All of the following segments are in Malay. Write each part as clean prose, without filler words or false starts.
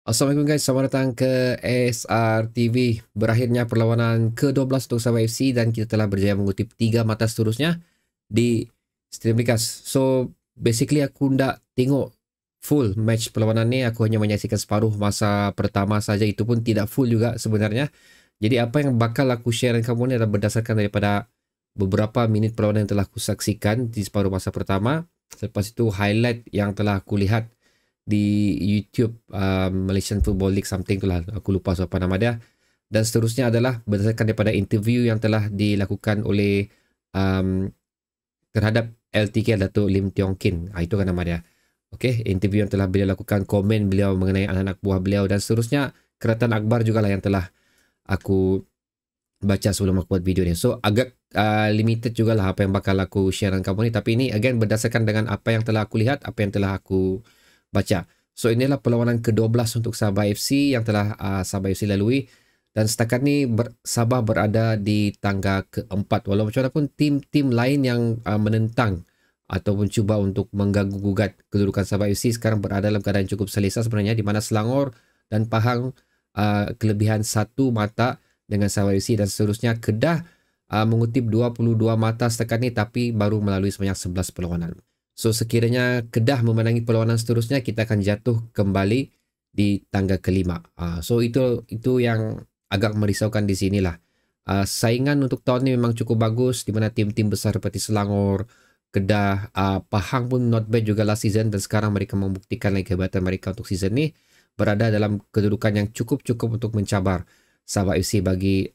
Assalamualaikum guys, selamat datang ke SRTV. Berakhirnya perlawanan ke-12 untuk Sabah FC dan kita telah berjaya mengutip 3 mata seterusnya di Stream Ligas. So, basically aku ndak tengok full match perlawanan ni, aku hanya menyaksikan separuh masa pertama saja, itu pun tidak full juga sebenarnya. Jadi apa yang bakal aku share dengan kamu ni adalah berdasarkan daripada beberapa minit perlawanan yang telah aku saksikan di separuh masa pertama. Selepas itu highlight yang telah aku lihat di YouTube Malaysian Football League something tu lah, aku lupa siapa nama dia, dan seterusnya adalah berdasarkan daripada interview yang telah dilakukan oleh terhadap LTK Datuk Lim Tiong Kin. Itu kan nama dia. Okey, interview yang telah beliau lakukan, komen beliau mengenai anak-anak buah beliau dan seterusnya. Keratan Akbar jugalah yang telah aku baca sebelum aku buat video ni. So agak limited jugalah apa yang bakal aku share dengan kamu ni, tapi ini again berdasarkan dengan apa yang telah aku lihat, apa yang telah aku baca. So inilah perlawanan ke-12 untuk Sabah FC yang telah Sabah FC lalui, dan setakat ni Sabah berada di tangga ke-4. Walau macam mana pun tim-tim lain yang menentang ataupun cuba untuk mengganggu-gugat kedudukan Sabah FC sekarang berada dalam keadaan cukup selesa sebenarnya, di mana Selangor dan Pahang kelebihan 1 mata dengan Sabah FC, dan seterusnya Kedah mengutip 22 mata setakat ni tapi baru melalui sebanyak 11 perlawanan. So sekiranya Kedah memenangi perlawanan seterusnya, kita akan jatuh kembali di tangga ke-5. So itu yang agak merisaukan di sinilah. Saingan untuk tahun ni memang cukup bagus, di mana tim-tim besar seperti Selangor, Kedah, Pahang pun not bad juga last season, dan sekarang mereka membuktikan lagi kehebatan mereka untuk season ni, berada dalam kedudukan yang cukup untuk mencabar Sabah FC bagi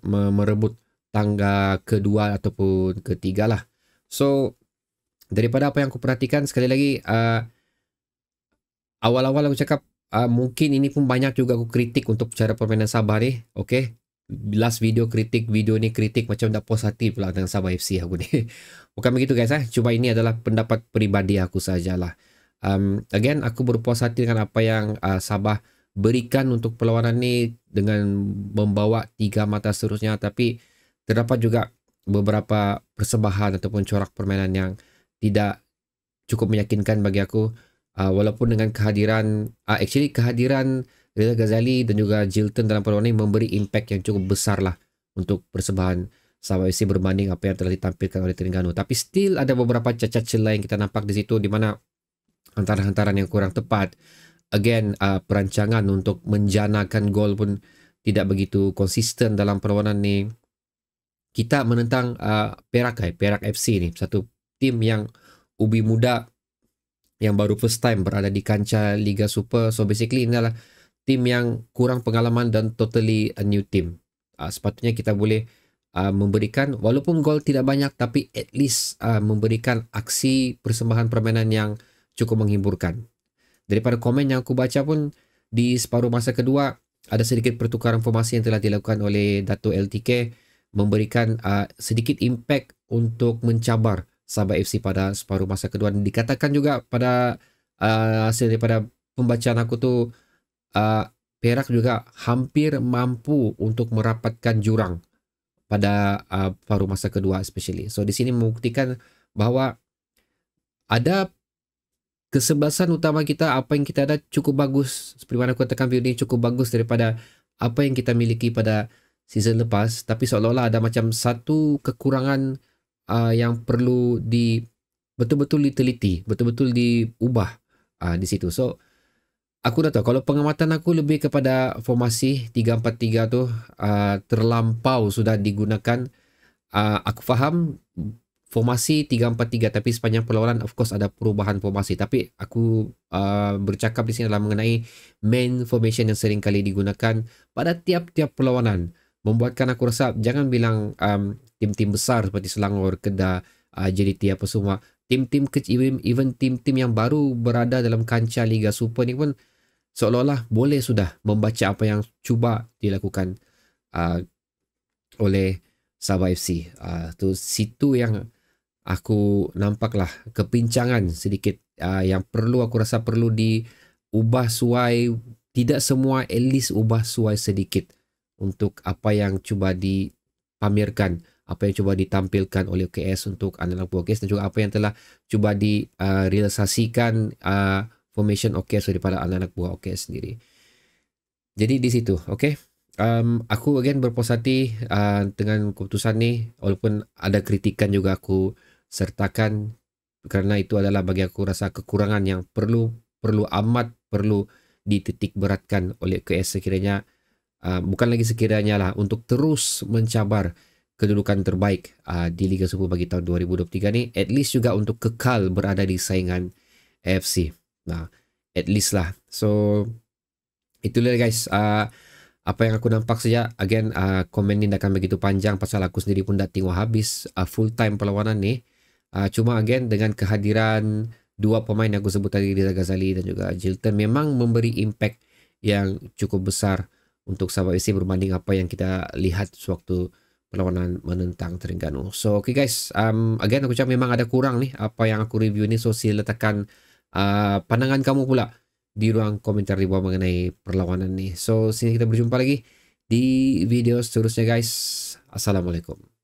merebut tangga kedua ataupun ketiga lah. So daripada apa yang aku perhatikan, sekali lagi awal-awal aku cakap mungkin ini pun banyak juga aku kritik untuk cara permainan Sabah ni. Okay, last video kritik, video ni kritik, macam tak puas hati pula dengan Sabah FC aku ni. Bukan begitu guys, cuma ini adalah pendapat peribadi aku sajalah. Again, aku berpuas hati dengan apa yang Sabah berikan untuk perlawanan ni dengan membawa 3 mata seterusnya, tapi terdapat juga beberapa persembahan ataupun corak permainan yang tidak cukup meyakinkan bagi aku, walaupun dengan kehadiran kehadiran Reza Ghazali dan juga Jilton dalam perlawanan ini memberi impact yang cukup besar lah untuk persembahan Sabah FC berbanding apa yang telah ditampilkan oleh Terengganu. Tapi still ada beberapa cacat celah yang kita nampak di situ, di mana hantaran-hantaran yang kurang tepat. Again, perancangan untuk menjanakan gol pun tidak begitu konsisten dalam perlawanan ni. Kita menentang Perak FC ni, satu tim yang ubi muda yang baru first time berada di kancah Liga Super. So basically ini adalah tim yang kurang pengalaman dan totally a new team. Sepatutnya kita boleh memberikan, walaupun gol tidak banyak, tapi at least memberikan aksi persembahan permainan yang cukup menghiburkan. Daripada komen yang aku baca pun, di separuh masa kedua ada sedikit pertukaran formasi yang telah dilakukan oleh Dato' LTK, memberikan sedikit impact untuk mencabar Sabah FC pada separuh masa kedua. Dan dikatakan juga pada hasil daripada pembacaan aku tu, Perak juga hampir mampu untuk merapatkan jurang pada paruh masa kedua especially. So di sini membuktikan bahawa ada kesebelasan utama kita, apa yang kita ada cukup bagus. Seperti mana aku katakan, video ini cukup bagus daripada apa yang kita miliki pada season lepas, tapi seolah-olah ada macam satu kekurangan yang perlu betul-betul diteliti, betul-betul diubah di situ. So aku dah tahu, kalau pengamatan aku lebih kepada formasi 3-4-3 tu terlampau sudah digunakan. Aku faham formasi 3-4-3, tapi sepanjang perlawanan of course ada perubahan formasi. Tapi aku bercakap di sini adalah mengenai main formation yang sering kali digunakan pada tiap-tiap perlawanan. Membuatkan aku rasa, jangan bilang tim-tim besar seperti Selangor, Kedah, JDT apa semua, tim-tim kecil, even tim-tim yang baru berada dalam kancah Liga Super ni pun seolah-olah boleh sudah membaca apa yang cuba dilakukan oleh Sabah FC. Tu situ yang aku nampaklah kepincangan sedikit yang perlu, aku rasa perlu diubah suai. Tidak semua, at least ubah suai sedikit untuk apa yang cuba dipamerkan, apa yang cuba ditampilkan oleh OKS untuk anak-anak OKS, dan juga apa yang telah cuba direalisasikan formation OKS daripada anak-anak buah OKS sendiri. Jadi di situ, okay. Aku again berpuas hati dengan keputusan ni, walaupun ada kritikan juga aku sertakan, kerana itu adalah bagi aku rasa kekurangan yang perlu dititik beratkan oleh QS sekiranya, bukan lagi sekiranya lah, untuk terus mencabar kedudukan terbaik di Liga Super bagi tahun 2023 ni, at least juga untuk kekal berada di saingan AFC. Nah, at least lah. So itulah guys, apa yang aku nampak saja. Again, komen ni dah akan begitu panjang pasal aku sendiri pun dah tengok habis full time perlawanan ni. Cuma again, dengan kehadiran dua pemain yang aku sebut tadi, Riza Ghazali dan juga Jilton, memang memberi impact yang cukup besar untuk Sabah FC berbanding apa yang kita lihat sewaktu perlawanan menentang Terengganu. So okay guys, again aku cakap memang ada kurang ni apa yang aku review ni. So sila letakkan pandangan kamu pula di ruang komentar di bawah mengenai perlawanan ni. So sini kita berjumpa lagi di video seterusnya guys. Assalamualaikum.